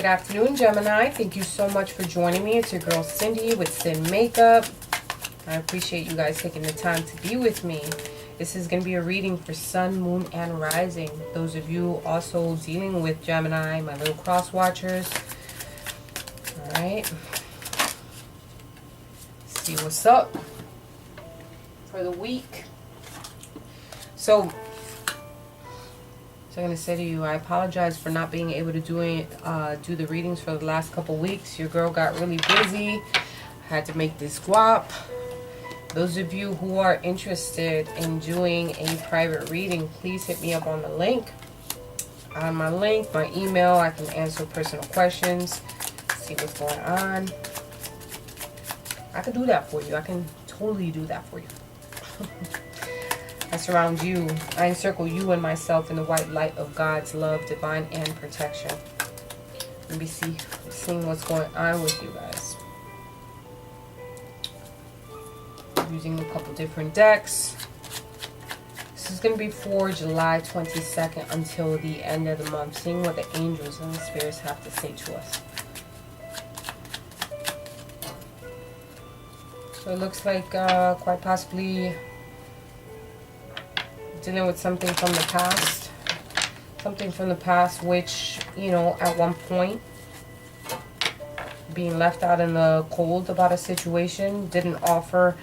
Good afternoon, Gemini. Thank you so much for joining me. It's your girl Cindy with Sin Makeup. I appreciate you guys taking the time to be with me. This is going to be a reading for Sun, Moon, and Rising. Those of you also dealing with Gemini, my little cross watchers. Alright. See what's up for the week. So I'm going to say to you, I apologize for not being able to do the readings for the last couple weeks. Your girl got really busy. I had to make this guap. Those of you who are interested in doing a private reading, please hit me up on the link. On my link, my email, I can answer personal questions, see what's going on. I can do that for you. I can totally do that for you. I surround you. I encircle you and myself in the white light of God's love, divine, and protection. Let me seeing what's going on with you guys. Using a couple different decks. This is going to be for July 22nd until the end of the month. Seeing what the angels and the spirits have to say to us. So it looks like quite possibly dealing with something from the past. Something from the past which, you know, at one point being left out in the cold about a situation, didn't offer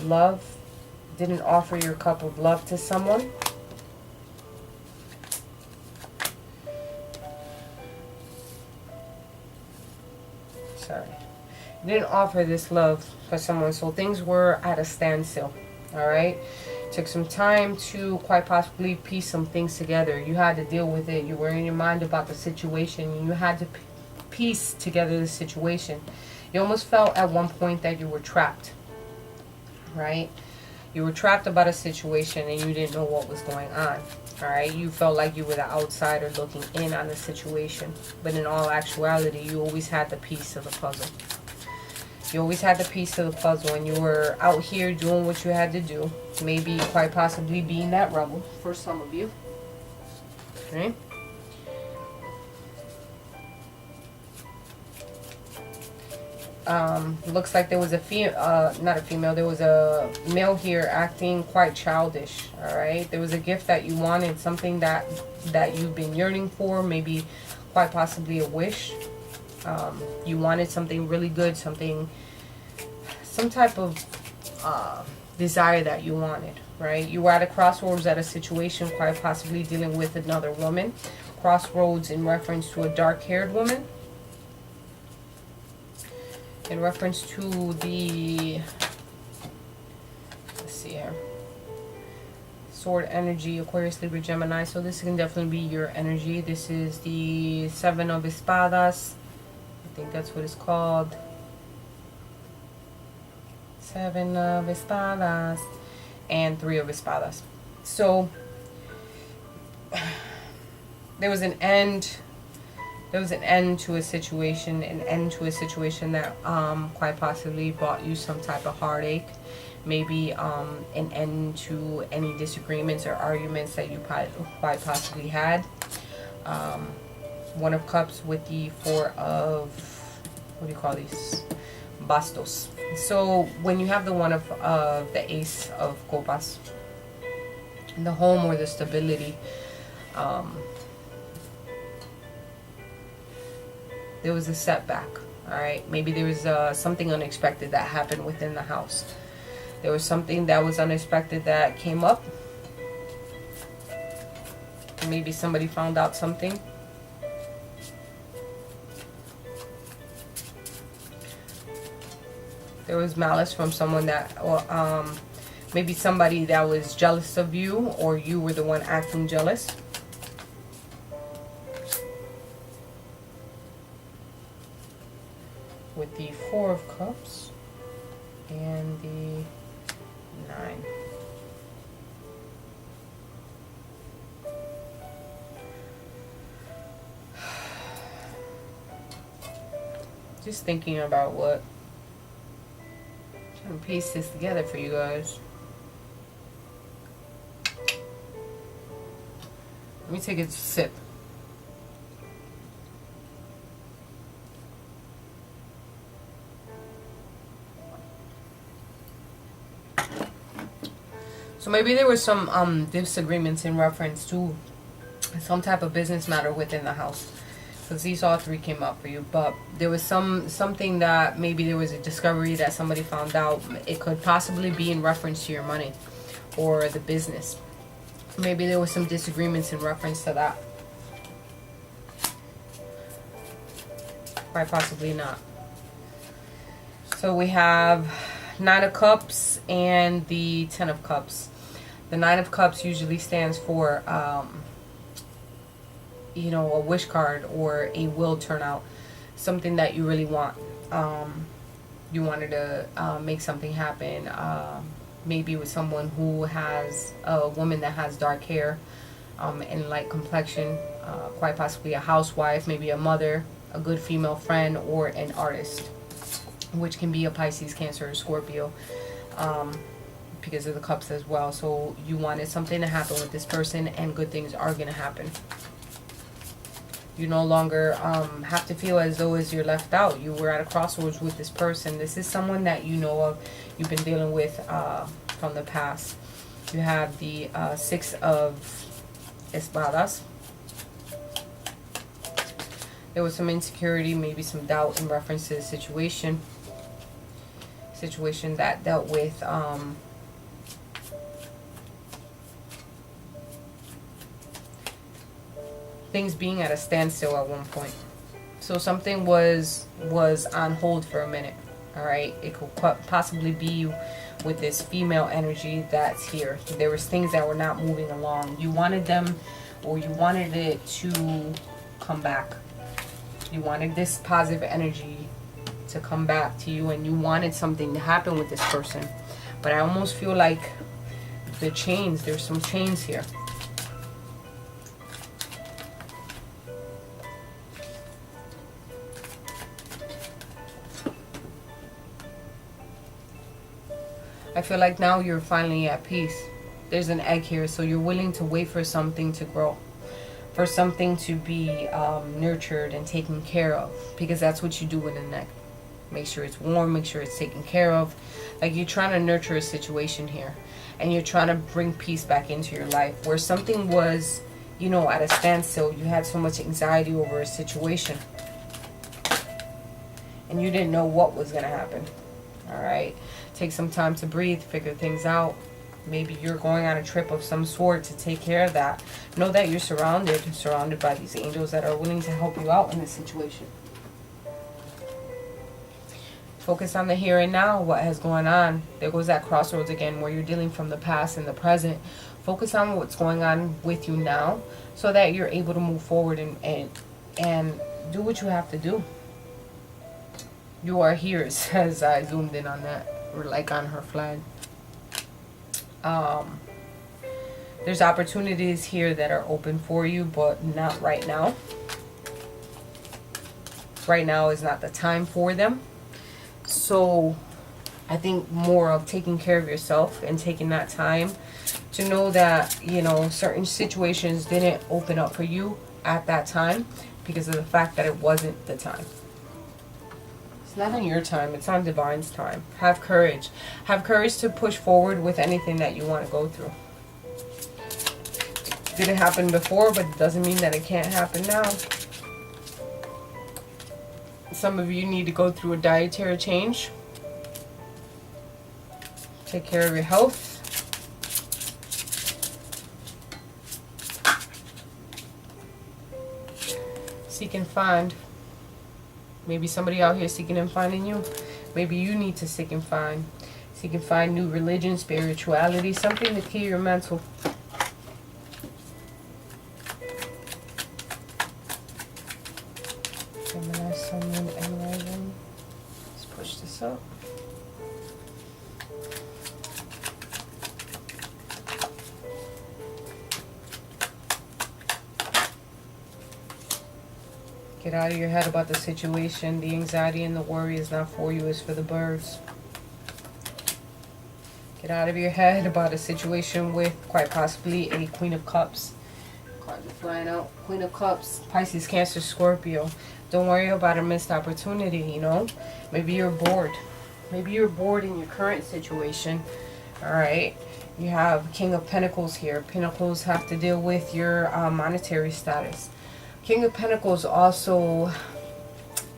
love, didn't offer your cup of love to someone. Sorry. Didn't offer this love for someone, so things were at a standstill. Alright? Took some time to quite possibly piece some things together. You had to deal with it. You were in your mind about the situation. You had to piece together the situation. You almost felt at one point that you were trapped. Right? You were trapped about a situation and you didn't know what was going on. Alright? You felt like you were the outsider looking in on the situation. But in all actuality, you always had the piece of the puzzle. You always had the piece of the puzzle, and you were out here doing what you had to do. Maybe quite possibly being that rebel for some of you. Okay? Looks like there was not a female, there was a male here acting quite childish. Alright? There was a gift that you wanted, something that you've been yearning for, maybe quite possibly a wish. You wanted something really good, some type of desire that you wanted, right? You were at a crossroads at a situation, quite possibly dealing with another woman. Crossroads in reference to a dark-haired woman. In reference to the, let's see here, Sword energy, Aquarius, Libra, Gemini. So this can definitely be your energy. This is the Seven of Espadas. I think that's what it's called. Seven of Espadas and Three of Espadas. So there was an end. There was an end to a situation, that quite possibly brought you some type of heartache. Maybe an end to any disagreements or arguments that you quite possibly had. One of Cups with the Four of, what do you call these? Bastos. So when you have the one of the Ace of Copas, the home or the stability, there was a setback. Alright, maybe there was something unexpected that happened within the house. There was something that was unexpected that came up. Maybe somebody found out something. There was malice from someone that, or maybe somebody that was jealous of you, or you were the one acting jealous. With the Four of Cups and the Nine. Just thinking about what, trying to piece this together for you guys. Let me take a sip. So maybe there was some disagreements in reference to some type of business matter within the house. Because these all three came up for you. But there was something that maybe there was a discovery that somebody found out. It could possibly be in reference to your money or the business. Maybe there was some disagreements in reference to that. Quite possibly not. So we have 9 of Cups and the 10 of Cups. The 9 of Cups usually stands for, you know, a wish card or a will turnout. Something that you really want. You wanted to make something happen. Maybe with someone who has, a woman that has dark hair and light complexion. Quite possibly a housewife, maybe a mother, a good female friend, or an artist. Which can be a Pisces, Cancer, or Scorpio. Because of the cups as well. So you wanted something to happen with this person, and good things are going to happen. You no longer have to feel as though as you're left out. You were at a crossroads with this person. This is someone that you know of, you've been dealing with from the past. You have the 6 of Espadas. There was some insecurity, maybe some doubt in reference to the situation. Situation that dealt with things being at a standstill at one point. So something was on hold for a minute. All right, it could possibly be with this female energy that's here. There was things that were not moving along. You wanted them, or you wanted it to come back. You wanted this positive energy to come back to you, and you wanted something to happen with this person. But I almost feel like the chains, there's some chains here. I feel like now you're finally at peace. There's an egg here, so you're willing to wait for something to grow. For something to be nurtured and taken care of. Because that's what you do with an egg. Make sure it's warm, make sure it's taken care of. Like you're trying to nurture a situation here. And you're trying to bring peace back into your life. Where something was, you know, at a standstill. You had so much anxiety over a situation. And you didn't know what was going to happen. Alright? Take some time to breathe, figure things out. Maybe you're going on a trip of some sort to take care of that. Know that you're surrounded by these angels that are willing to help you out in this situation. Focus on the here and now, what has going on. There goes that crossroads again where you're dealing from the past and the present. Focus on what's going on with you now so that you're able to move forward and do what you have to do. You are here, it says. I zoomed in on that, or like on her flag. There's opportunities here that are open for you, but not right now. Right now is not the time for them. So I think more of taking care of yourself and taking that time to know that, you know, certain situations didn't open up for you at that time because of the fact that it wasn't the time. It's not on your time, it's on Divine's time. Have courage. Have courage to push forward with anything that you want to go through. Didn't happen before, but it doesn't mean that it can't happen now. Some of you need to go through a dietary change. Take care of your health. Seek and find. Maybe somebody out here seeking and finding you. Maybe you need to seek and find. Seek and find new religion, spirituality, something to keep your mental. Gemini, Sun, Moon, and Rising. Let's push this up. Get out of your head about the situation. The anxiety and the worry is not for you, it's for the birds. Get out of your head about a situation with quite possibly a Queen of Cups. Cards are flying out. Queen of Cups, Pisces, Cancer, Scorpio. Don't worry about a missed opportunity, you know. Maybe you're bored. Maybe you're bored in your current situation. Alright. You have King of Pentacles here. Pentacles have to deal with your monetary status. King of Pentacles also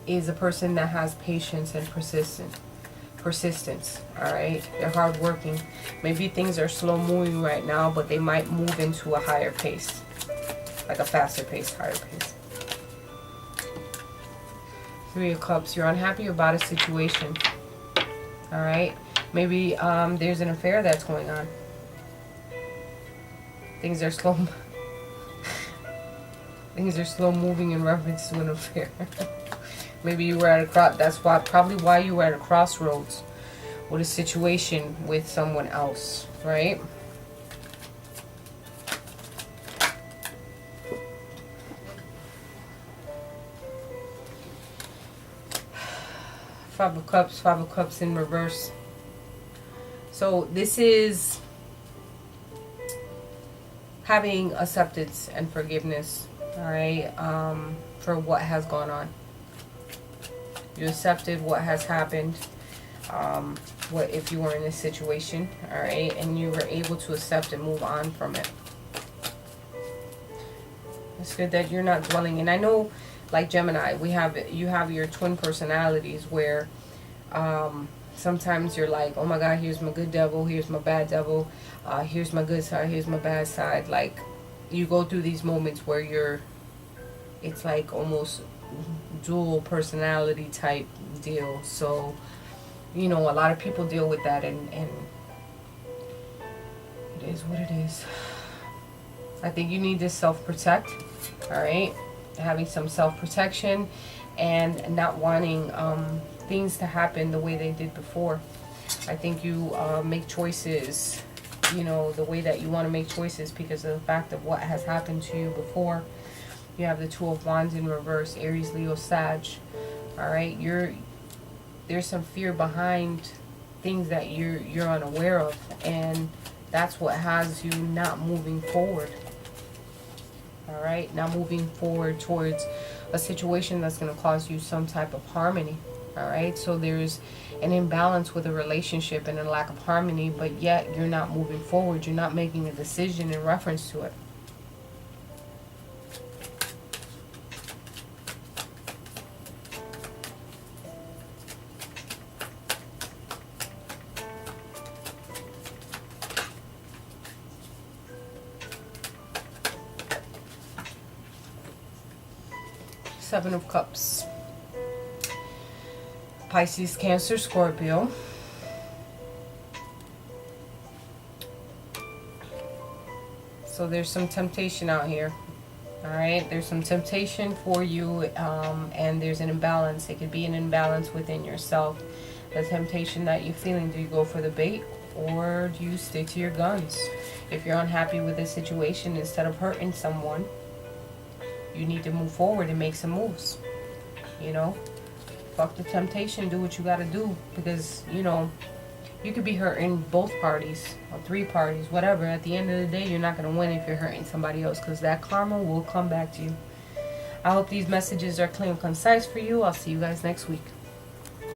is a person that has patience and persistence. All right, they're hardworking. Maybe things are slow moving right now, but they might move into a higher pace, like a faster pace, higher pace. Three of Cups. You're unhappy about a situation. All right, maybe there's an affair that's going on. Things are slow. Things are slow moving in reference to an affair. Maybe you were at a cross. That's probably why you were at a crossroads with a situation with someone else, right? Five of Cups in reverse. So this is having acceptance and forgiveness, all right, for what has gone on. You accepted what has happened, what if you were in this situation, all right, and you were able to accept and move on from it. It's good that you're not dwelling. And I know, like Gemini, you have your twin personalities where sometimes you're like, oh my God, here's my good devil, here's my bad devil, here's my good side, here's my bad side. Like, you go through these moments where it's like almost dual personality type deal. So, you know, a lot of people deal with that, and it is what it is. I think you need to self-protect, all right? Having some self-protection and not wanting things to happen the way they did before. I think you make choices, you know, the way that you want to make choices because of the fact of what has happened to you before. You have the Two of Wands in reverse, Aries, Leo, Sag. All right, there's some fear behind things that you're unaware of, and that's what has you not moving forward. All right, not moving forward towards a situation that's going to cause you some type of harmony. All right, so there's an imbalance with a relationship and a lack of harmony, but yet you're not moving forward. You're not making a decision in reference to it. Seven of Cups. Pisces, Cancer, Scorpio. So there's some temptation out here. All right, there's some temptation for you, and there's an imbalance. It could be an imbalance within yourself. The temptation that you're feeling, do you go for the bait or do you stick to your guns? If you're unhappy with this situation, instead of hurting someone, you need to move forward and make some moves. You know, fuck the temptation, do what you gotta do, because, you know, you could be hurting both parties or three parties, whatever. At the end of the day, you're not gonna win if you're hurting somebody else, because that karma will come back to you. I hope these messages are clear and concise for you. I'll see you guys next week.